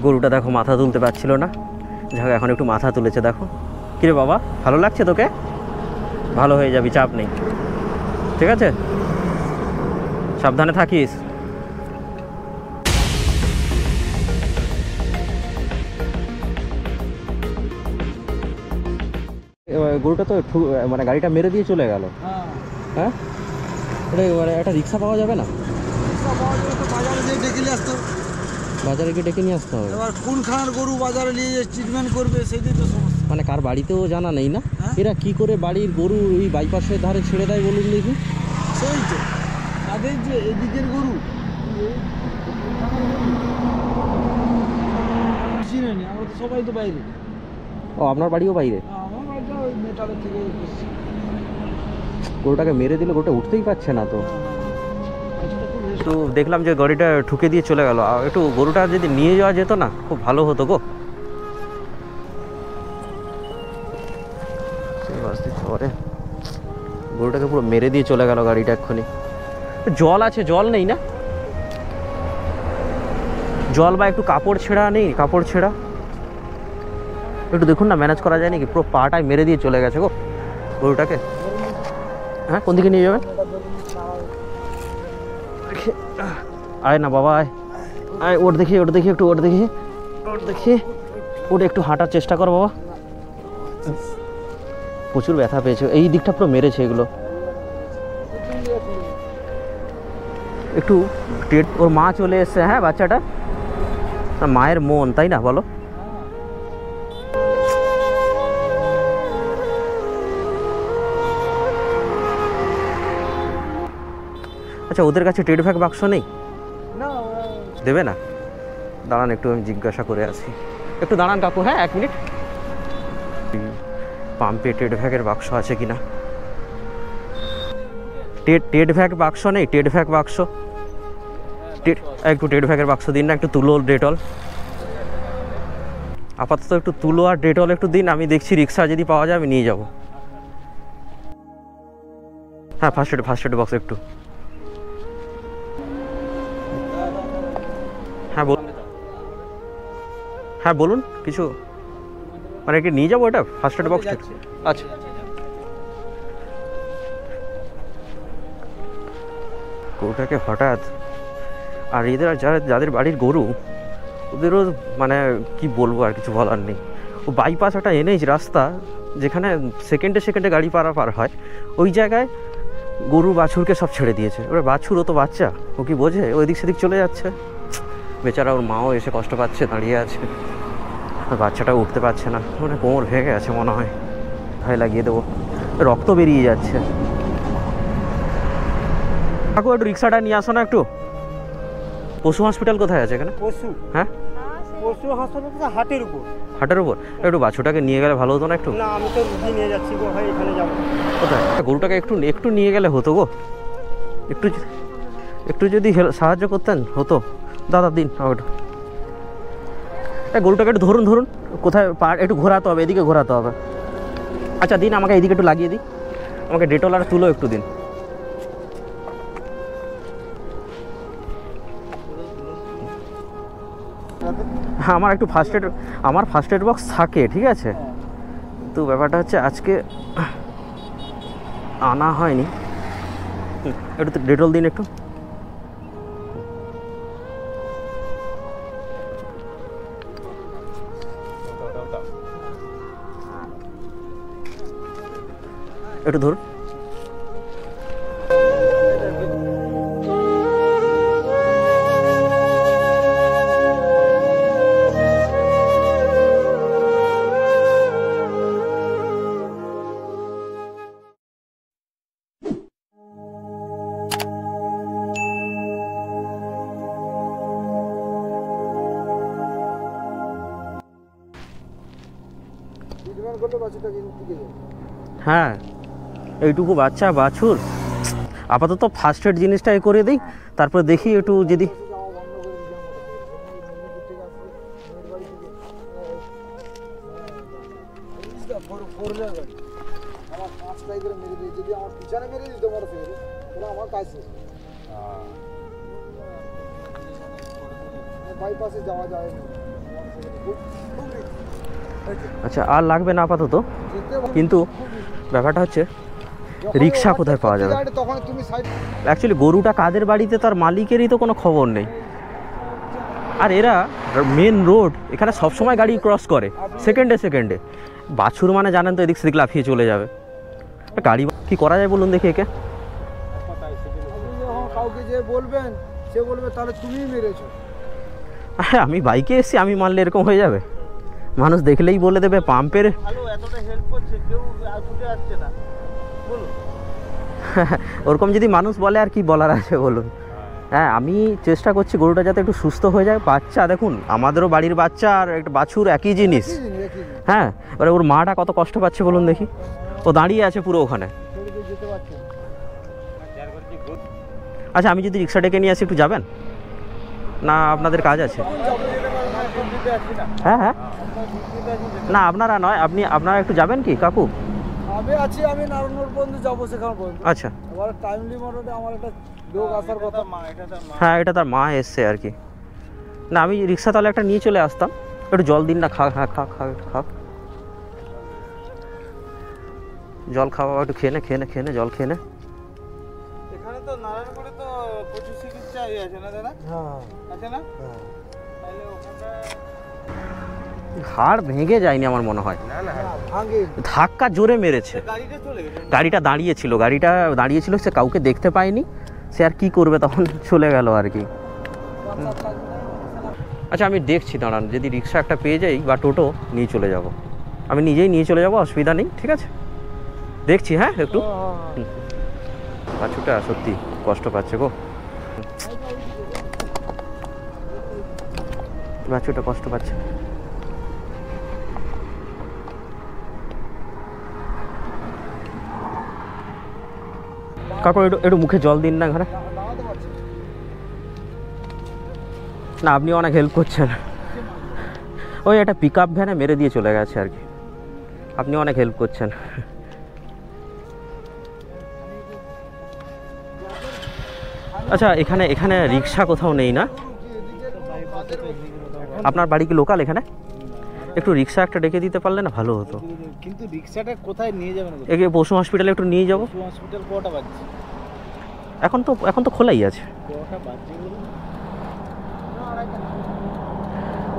গরুটা দেখো মাথা তুলতে পারছিল না, যাক এখন একটু মাথা তুলেছে। দেখো কিরে বাবা, ভালো লাগছে তোকে? ভালো হয়ে যাবি, চাপ নেই, ঠিক আছে? সাবধানে থাকিস। গরুটা তো মানে গাড়িটা মেরে দিয়ে চলে গেল। হ্যাঁ, এটা মানে একটা রিক্সা পাওয়া যাবে না? বাজারে গিয়ে ডেকে নিয়ে আসতে হবে। এবার কোনখানার গরু বাজারে নিয়ে যে ট্রিটমেন্ট করবে সেটাই তো সমস্যা। মানে কার বাড়িতেও জানা নেই না, এরা কি করে বাড়ির গরু ওই বাইপাসের ধারে ছেড়ে দেয় বলুন দেখি? সেই তো তাদের যে এদিকের গরু চিনে নি, আমরা তো সবাই তো বাইরে। ও, আপনার বাড়িও বাইরে? আমার বাড়িটা ওই মেটালের থেকে গরুটাকে মেরে দিলে গরুটা উঠতেই পারছে না তো। তো দেখলাম যে গাড়িটা ঠুকে দিয়ে চলে গেল, একটু গরুটা যদি নিয়ে যাওয়া যেত না খুব ভালো হতো গো। গরুটাকে পুরো মেরে দিয়ে চলে গেল গাড়িটা এক্ষুনি। জল আছে, জল নেই না? জল বা একটু কাপড় ছেঁড়া নেই? কাপড় ছেঁড়া একটু দেখুন না, ম্যানেজ করা যায় নাকি? পুরো পাটাই মেরে দিয়ে চলে গেছে গো গরুটাকে। হ্যাঁ, কোন দিকে নিয়ে যাবেন? আয় না বাবা, আয় আয়, ওর দেখি, ওর দেখি, একটু ওর দেখি, ওর দেখি, ওটা একটু হাঁটার চেষ্টা কর বাবা। প্রচুর ব্যথা পেয়েছে, এই দিকটা পুরো মেরেছে এগুলো। একটু ওর মা চলে এসছে। হ্যাঁ, বাচ্চাটা মায়ের মন, তাই না বলো? আচ্ছা, ওদের কাছে টেড ভ্যাক বাক্স নেই? দেবে না? দাঁড়ান একটু, আমি জিজ্ঞাসা করে আসি। একটু দাঁড়ান কাকু, হ্যাঁ 1 মিনিট। পাম্পে টেড ভ্যাকের বাক্স আছে কিনা? টেড ভ্যাক বাক্স নেই? টেড ভ্যাক বাক্স, একটু টেড ভ্যাকের বাক্স দিন না, একটু তুলো, ডেটল আপাতত একটু তুলো আর ডেটল একটু দিন। আমি দেখছি রিক্সা যদি পাওয়া যায় আমি নিয়ে যাব। হ্যাঁ, ফার্স্ট এড বক্স একটু। হ্যাঁ বলুন, হ্যাঁ বলুন কিছু, মানে কি নিয়ে যাবো এটা ফার্স্ট এড বক্স? আচ্ছা, গরুটাকে হঠাৎ, আর এদের যাদের বাড়ির গরু ওদেরও মানে কি বলবো, আর কিছু বলার নেই। ও বাইপাস একটা এনএইচ রাস্তা, যেখানে সেকেন্ডে সেকেন্ডে গাড়ি পারাপার হয়, ওই জায়গায় গরু বাছুরকে সব ছেড়ে দিয়েছে। ওরা বাছুর, ও তো বাচ্চা, ও কি বোঝে? ওই দিক সেদিক চলে যাচ্ছে বেচারা। ওর মাও এসে কষ্ট পাচ্ছে, দাঁড়িয়ে আছে। বাচ্চাটা উঠতে পারছে না, মানে কোমর ভেঙে গেছে মনে হয়। ভয় লাগিয়ে দেবো, রক্ত বেরিয়ে যাচ্ছে। কাকু একটু রিক্সাটা নিয়ে আসো না একটু। পশু হসপিটাল কোথায় আছে এখানে? পশু, হ্যাঁ পশু হাসপাতাল হাটের উপর। হাটের উপর? একটু বাছুটাকে নিয়ে গেলে ভালো হতো না একটু? না, আমি তো রুগী নিয়ে যাচ্ছি গো ভাই, এখানে যাবো। কোথায়? গরুটাকে একটু নিয়ে গেলে হতো গো, একটু যদি সাহায্য করতেন হতো। দাদা দিন ওটা, গরুটাকে একটু ধরুন, কোথায় একটু ঘোরাতে হবে, এদিকে ঘোরাতে হবে। আচ্ছা দিন, আমাকে এইদিকে একটু লাগিয়ে দিই, আমাকে ডেটল আর তুলো একটু দিন। হ্যাঁ, আমার একটু ফার্স্ট এড বক্স থাকে, ঠিক আছে, তো ব্যাপারটা হচ্ছে আজকে আনা হয়নি। একটু ডেটল দিন একটু। একটু ধরুন। হ্যাঁ, এইটুকু বাচ্চা বাছুর, আপাতত ফার্স্ট এড জিনিসটাই করে দিই, তারপরে দেখি একটু যদি বাইপাসে যাওয়া যায় না। আচ্ছা, আর লাগবে না আপাতত, কিন্তু ব্যাপারটা হচ্ছে রিক্সা কোথায় পাওয়া যাবে। অ্যাকচুয়ালি গরুটা কাদের বাড়িতে তার মালিকেরই তো কোনো খবর নেই। আর এরা মেন রোড এখানে সবসময় গাড়ি ক্রস করে সেকেন্ডে সেকেন্ডে। বাছুর মানে জানেন তো, এদিক সেদিক লাফিয়ে চলে যাবে। গাড়ি কি করা যায় বলুন দেখি একে। কাউকে যে বলবেন, সে বলবে তাহলে তুমিই মেরেছো। হ্যাঁ, আমি বাইকে এসেছি, আমি মারলে এরকম হয়ে যাবে? মানুষ দেখলেই বলে দেবে পাম্পের। ওরকম যদি মানুষ বলে আর কি বলার আছে বলুন। হ্যাঁ, আমি চেষ্টা করছি গরুটা যাতে একটু সুস্থ হয়ে যায়। বাচ্চা দেখুন, আমাদেরও বাড়ির বাচ্চা আর একটা বাছুর একই জিনিস। হ্যাঁ, এবারে ওর মাটা কত কষ্ট পাচ্ছে বলুন দেখি। ও দাঁড়িয়ে আছে পুরো ওখানে। আচ্ছা, আমি যদি রিক্সা ডেকে নিয়ে আসি, একটু যাবেন না? আপনাদের কাজ আছে? হ্যাঁ হ্যাঁ, না আপনারা নয়, আপনারা একটু যাবেন কি কাকু? আমি আছি, আমি নারায়ণগঞ্জ পর্যন্ত যাবো, সেখানে পর্যন্ত। আচ্ছা, এবার টাইমলি মোটে আমার একটা লোক আসার কথা। হ্যাঁ, এটা তার মা এসছে আর কি। না, আমি রিক্সা তাহলে একটা নিয়ে চলে আসতাম। একটু জল দিন না। খা খা জল খাওয়া, একটু খেয়ে নে জল খেয়ে নে। এখানে তো নারায়ণগঞ্জে তো প্রচুর চিকিৎসা আছে না দাদা? হ্যাঁ, আছে না? তাহলে ওখানে হাড় ভেঙে যায়নি আমার মনে হয়। ধাক্কা জোরে মেরেছে। গাড়িটা দাঁড়িয়েছিল, সে কাউকে দেখতে পায়নি। সে আর কি করবে, তখন চলে গেল আর কি। আচ্ছা, আমি দেখছি, দাঁড়ান, যদি রিক্সা একটা পেয়ে যাই বা টোটো, নিয়ে চলে যাব। আমি নিজেই নিয়ে চলে যাব, অসুবিধা নেই, ঠিক আছে? দেখছি। হ্যাঁ, একটু। বাছুরটা সত্যি কষ্ট পাচ্ছে গো, বাছুরটা কষ্ট পাচ্ছে। কাকু একটু মুখে জল দিন না এখানে। না, আপনি অনেক হেল্প করছেন। ওই একটা পিক আপ ভ্যানে মেরে দিয়ে চলে গেছে আর কি। আপনি অনেক হেল্প করছেন। আচ্ছা, এখানে রিক্সা কোথাও নেই না? আপনার বাড়ি কি লোকাল এখানে? একটু রিক্সা একটা ডেকে দিতে পারলে না ভালো হতো। কিন্তু রিক্সাটা কোথায় নিয়ে যাবেন? একে পশু হসপিটালে একটু নিয়ে যাবো। পশু হসপিটাল কটা বাজছে? এখন তো খোলাই আছে। কটা বাজছে বলুন?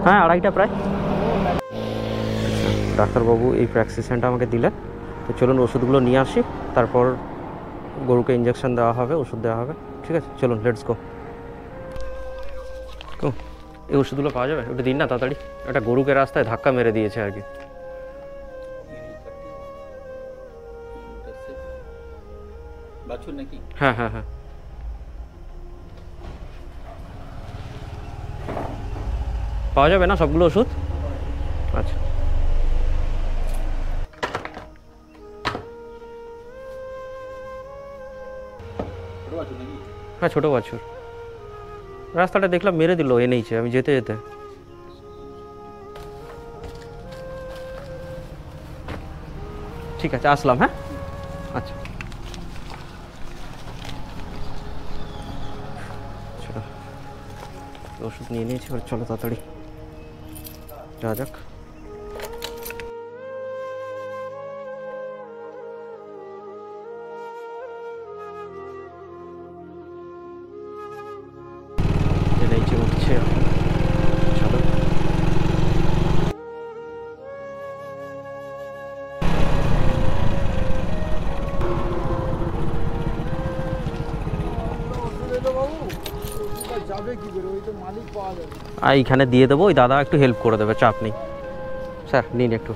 হ্যাঁ, 2:30 প্রায়। ডাক্তারবাবু এই প্রেসক্রিপশনটা আমাকে দিলেন, তো চলুন ওষুধগুলো নিয়ে আসি, তারপর গরুকে ইঞ্জেকশন দেওয়া হবে, ওষুধ দেওয়া হবে। ঠিক আছে, চলুন, লেটস গো। এই ওষুধগুলো পাওয়া যাবে? ওটা দিন না তাড়াতাড়ি। একটা গরুকে রাস্তায় ধাক্কা মেরে দিয়েছে আর কি। বাছুর নাকি? হ্যাঁ হ্যাঁ হ্যাঁ, পাওয়া যাবে না সবগুলো ওষুধ? আচ্ছা, হ্যাঁ, ছোটো বাছুর। রাস্তাটা দেখলাম মেরে দিল এনেইছে আমি যেতে যেতে। ঠিক আছে, আসলাম। হ্যাঁ, আচ্ছা, চলো, ওষুধ নিয়ে নিয়েছি, চলো তাড়াতাড়ি যা যাক। এনেইছে, উঠছে, চলো। এইখানে দিয়ে দেবো, ওই দাদা একটু হেল্প করে দেবে, চাপ নেই। স্যার নিন একটু।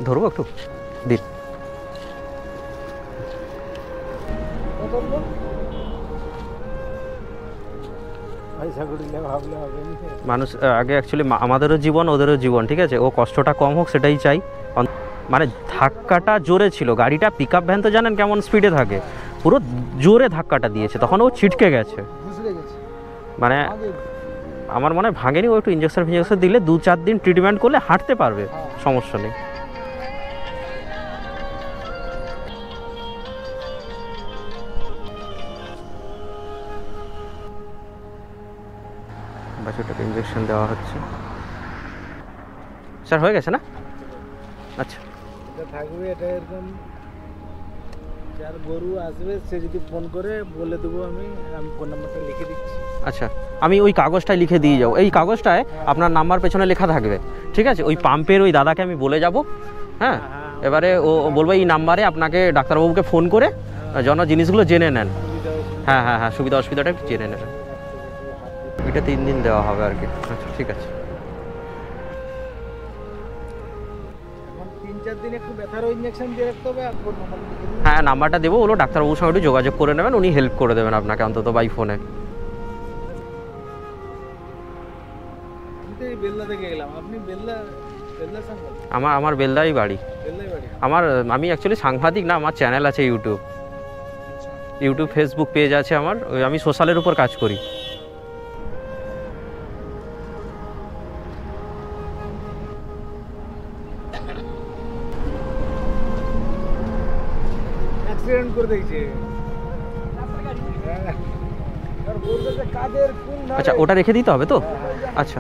ধরবো একটু, দিন। মানুষ আগে অ্যাকচুয়ালি আমাদেরও জীবন, ওদেরও জীবন, ঠিক আছে? ও কষ্টটা কম হোক সেটাই চাই। মানে ধাক্কাটা জোরে ছিল, গাড়িটা পিক আপ ভ্যান তো জানেন কেমন স্পিডে থাকে, পুরো জোরে ধাক্কাটা দিয়েছে, তখন ও ছিটকে গেছে। মানে আমার মনে হয় ভাঙেনি, ও একটু ইঞ্জেকশন দিলে 2-4 দিন ট্রিটমেন্ট করলে হাঁটতে পারবে, সমস্যা নেই। বাছুরটাকে ইঞ্জেকশন দেওয়া হচ্ছে। স্যার হয়ে গেছে না? আচ্ছা এটা থাকবে, এটা এরকম যার গরু আসবে সে যদি ফোন করে বলে দেবো, আমি ফোন নাম্বারটা লিখে দিচ্ছি। আচ্ছা, আমি ওই কাগজটায় লিখে দিয়ে যাবো। এই কাগজটায় আপনার নাম্বার পেছনে লেখা থাকবে, ঠিক আছে? ওই পাম্পের ওই দাদাকে আমি বলে যাব, হ্যাঁ। এবারে ও বলবো এই নাম্বারে আপনাকে ডাক্তারবাবুকে ফোন করে যেন জিনিসগুলো জেনে নেন। হ্যাঁ হ্যাঁ হ্যাঁ, সুবিধা অসুবিধাটা একটু জেনে নেবেন। এটা 3 দিন দেওয়া হবে আর কি। আচ্ছা ঠিক আছে। এখন 3-4 দিন একটু ব্যথারও ইঞ্জেকশন দিয়ে রাখতে হবে। আর ফোন নাম্বার লিখে দিন। হ্যাঁ, নাম্বারটা দেবো, ওগুলো ডাক্তারবাবুর সঙ্গে একটু যোগাযোগ করে নেবেন, উনি হেল্প করে দেবেন আপনাকে অন্তত বাই ফোনে। আমি তো এই বেল্লা থেকে গেলাম, আপনি বেল্লা সাংবাদিক? আমার বেলদাই বাড়ি। বেল্লাই বাড়ি? আমি অ্যাকচুয়ালি সাংবাদিক না, আমার চ্যানেল আছে ইউটিউব ফেসবুক পেজ আছে আমার। আমি সোশ্যালের উপর কাজ করি। অ্যাক্সিডেন্ট করে দিয়েছে। আর বলতে যে কাদের কোন ধারে? আচ্ছা, ওটা রেখে দিতে হবে তো? আচ্ছা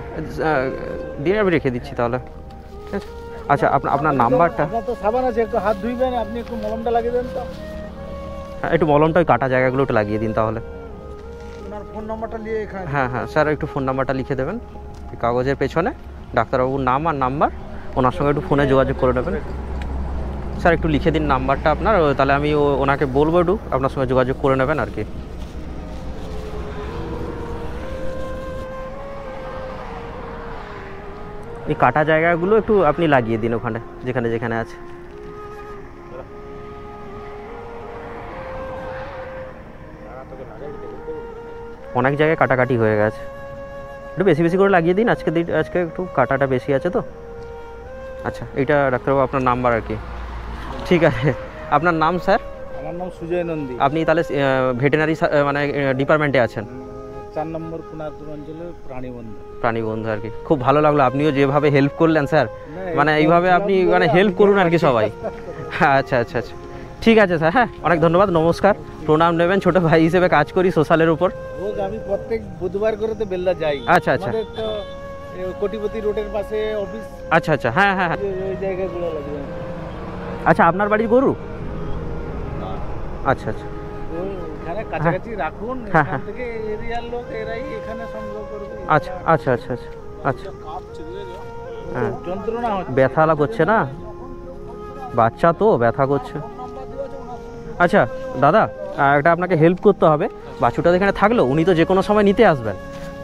দিয়ে আমি রেখে দিচ্ছি তাহলে, ঠিক আছে? আচ্ছা, আপনার নাম্বারটা। আপনার তো সাবান আছে, একটু হাত ধুইবেন, আপনি একটু মলমটা লাগিয়ে দেন তো। হ্যাঁ, একটু মলমটা ওই কাটা জায়গাগুলো একটু লাগিয়ে দিন তাহলে। ওনার ফোন নাম্বারটা নিয়ে এখানে। হ্যাঁ হ্যাঁ স্যার, একটু ফোন নাম্বারটা লিখে দেবেন এই কাগজের পেছনে, ডাক্তারবাবুর নাম আর নাম্বার, ওনার সঙ্গে একটু ফোনে যোগাযোগ করে নেবেন। স্যার একটু লিখে দিন নাম্বারটা আপনার, তাহলে আমি ওনাকে বলবো একটু আপনার সঙ্গে যোগাযোগ করে নেবেন আর কি। এই কাটা জায়গাগুলো একটু আপনি লাগিয়ে দিন ওখানে, যেখানে যেখানে আছে। অনেক জায়গায় কাটাকাটি হয়ে গেছে, একটু বেশি বেশি করে লাগিয়ে দিন। আজকে একটু কাটাটা বেশি আছে তো। আচ্ছা, এইটা ডাক্তারবাবু আপনার নাম্বার আর কি। ঠিক আছে, আপনার নাম স্যার? আমার নাম সুজয় নন্দী। আপনি তাহলে ভেটেনারি মানে ডিপার্টমেন্টে আছেন? 4 নম্বর পুনারপুর অঞ্চলে প্রাণীবন্ধু আর কি। খুব ভালো লাগলো, আপনিও যেভাবে হেল্প করলেন স্যার, মানে এইভাবে আপনি মানে হেল্প করুন আর কি সবাই। আচ্ছা আচ্ছা আচ্ছা, ঠিক আছে স্যার। হ্যাঁ, অনেক ধন্যবাদ, নমস্কার, প্রণাম নেবেন। ছোট ভাই হিসেবে কাজ করি সোশ্যালের উপর। রোজ আমি প্রত্যেক বুধবার করে তো বেল্লা যাই। আচ্ছা আচ্ছা, আমাদের তো কোটিপতি রোডের পাশে অফিস। আচ্ছা আচ্ছা, হ্যাঁ হ্যাঁ হ্যাঁ, ওই জায়গাগুলো লাগবে। আচ্ছা, আপনার বাড়ির গরু? আচ্ছা আচ্ছা, এখানে কাছাকাছি রাখুন, এখান থেকে এরিয়ার লোক এরাই এখানে সংগ্রহ করবে। আচ্ছা আচ্ছা আচ্ছা আচ্ছা আচ্ছা, হ্যাঁ, যন্ত্রণা হচ্ছে, ব্যথা করছে না? বাচ্চা তো ব্যথা করছে। আচ্ছা দাদা, একটা আপনাকে হেল্প করতে হবে। বাছুরটা এখানে থাকলো, উনি তো যে কোনো সময় নিতে আসবেন,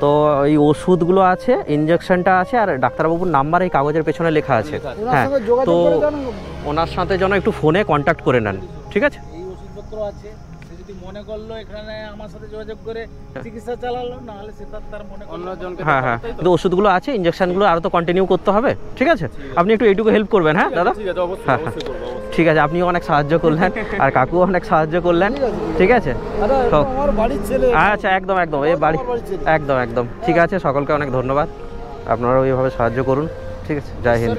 তো এই ওষুধগুলো আছে, ইঞ্জেকশনটা আছে, আর ডাক্তারবাবুর নাম্বার এই কাগজের পেছনে লেখা আছে। হ্যাঁ, তো ওনার সাথে যেন একটু ফোনে কন্ট্যাক্ট করে নেন, ঠিক আছে? এই ওষুধপত্র আছে, সে যদি মনে করলো এখানে আমার সাথে যোগাযোগ করে চিকিৎসা চালালো, না হলে সে তার মনে অন্যজনকে। হ্যাঁ হ্যাঁ, কিন্তু ওষুধগুলো আছে, ইঞ্জেকশনগুলো আরও তো কন্টিনিউ করতে হবে, ঠিক আছে? আপনি একটু এইটুকু হেল্প করবেন, হ্যাঁ দাদা? হ্যাঁ হ্যাঁ, ঠিক আছে, আপনিও অনেক সাহায্য করলেন আর কাকুও অনেক সাহায্য করলেন, ঠিক আছে? আমার বাড়ির ছেলে। আচ্ছা, একদম একদম, এই বাড়ি, একদম একদম, ঠিক আছে। সকলকে অনেক ধন্যবাদ, আপনারাও এইভাবে সাহায্য করুন, ঠিক আছে? জয় হিন্দ।